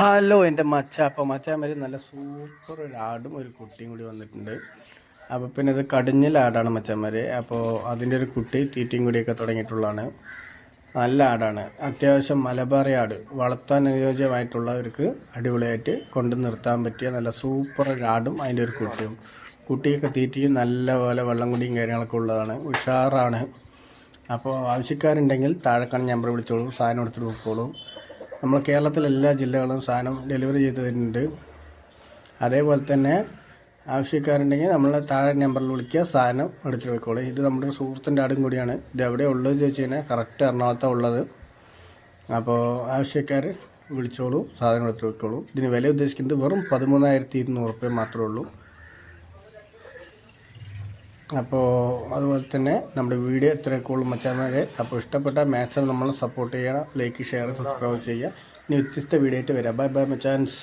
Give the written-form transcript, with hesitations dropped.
Hello എൻ്റെ അപ്പോൾ മച്ചാന്മാർ നല്ല സൂപ്പർ ഒരു ആടും ഒരു കുട്ടിയും കൂടി വന്നിട്ടുണ്ട്. അപ്പോൾ പിന്നെ ഇത് കടിഞ്ഞിൽ ആടാണ് മച്ചാന്മാർ. അപ്പോൾ അതിൻ്റെ ഒരു കുട്ടി തീറ്റയും കൂടിയൊക്കെ തുടങ്ങിയിട്ടുള്ളതാണ്. നല്ല ആടാണ്, അത്യാവശ്യം മലബാറി ആട്, വളർത്താൻ അനുയോജ്യമായിട്ടുള്ളവർക്ക് അടിപൊളിയായിട്ട് കൊണ്ടു നിർത്താൻ പറ്റിയ നല്ല സൂപ്പർ ഒരു ആടും അതിൻ്റെ ഒരു കുട്ടിയൊക്കെ തീറ്റയും നല്ല പോലെ വെള്ളം കുടിയും കാര്യങ്ങളൊക്കെ ഉള്ളതാണ്, ഉഷാറാണ്. അപ്പോൾ ആവശ്യക്കാരുണ്ടെങ്കിൽ താഴെക്കാണ് നമ്പർ വിളിച്ചോളൂ, സാധനം എടുത്തിട്ട് പോയിക്കോളൂ. നമ്മൾ കേരളത്തിലെ എല്ലാ ജില്ലകളും സാധനം ഡെലിവറി ചെയ്ത് വരുന്നുണ്ട്. അതേപോലെ തന്നെ ആവശ്യക്കാരുണ്ടെങ്കിൽ നമ്മൾ താഴെ നമ്പറിൽ വിളിക്കുക, സാധനം എടുത്തിട്ട് പോയിക്കോളൂ. ഇത് നമ്മുടെ ഒരു സുഹൃത്തിൻ്റെ ആടും കൂടിയാണ്. ഇത് എവിടെ ഉള്ളത് ചോദിച്ചു കഴിഞ്ഞാൽ കറക്റ്റ് എറണാകുളത്താണ് ഉള്ളത്. അപ്പോൾ ആവശ്യക്കാർ വിളിച്ചോളൂ, സാധനം എടുത്തിട്ട് പോയിക്കോളൂ. ഇതിന് വില ഉദ്ദേശിക്കുന്നത് വെറും 13,200 മാത്രമേ ഉള്ളൂ. അപ്പോൾ അതുപോലെ തന്നെ നമ്മുടെ വീഡിയോ ഇത്രയൊക്കെ ഉള്ളൂ മച്ചാന്മാരെ. അപ്പോൾ ഇഷ്ടപ്പെട്ട മാക്സിമം നമ്മൾ സപ്പോർട്ട് ചെയ്യണം, ലൈക്ക് ഷെയർ സബ്സ്ക്രൈബ് ചെയ്യുക. ഇനി വ്യത്യസ്ത വീഡിയോ ആയിട്ട് വരാം. Bye bye മച്ചാൻസ്.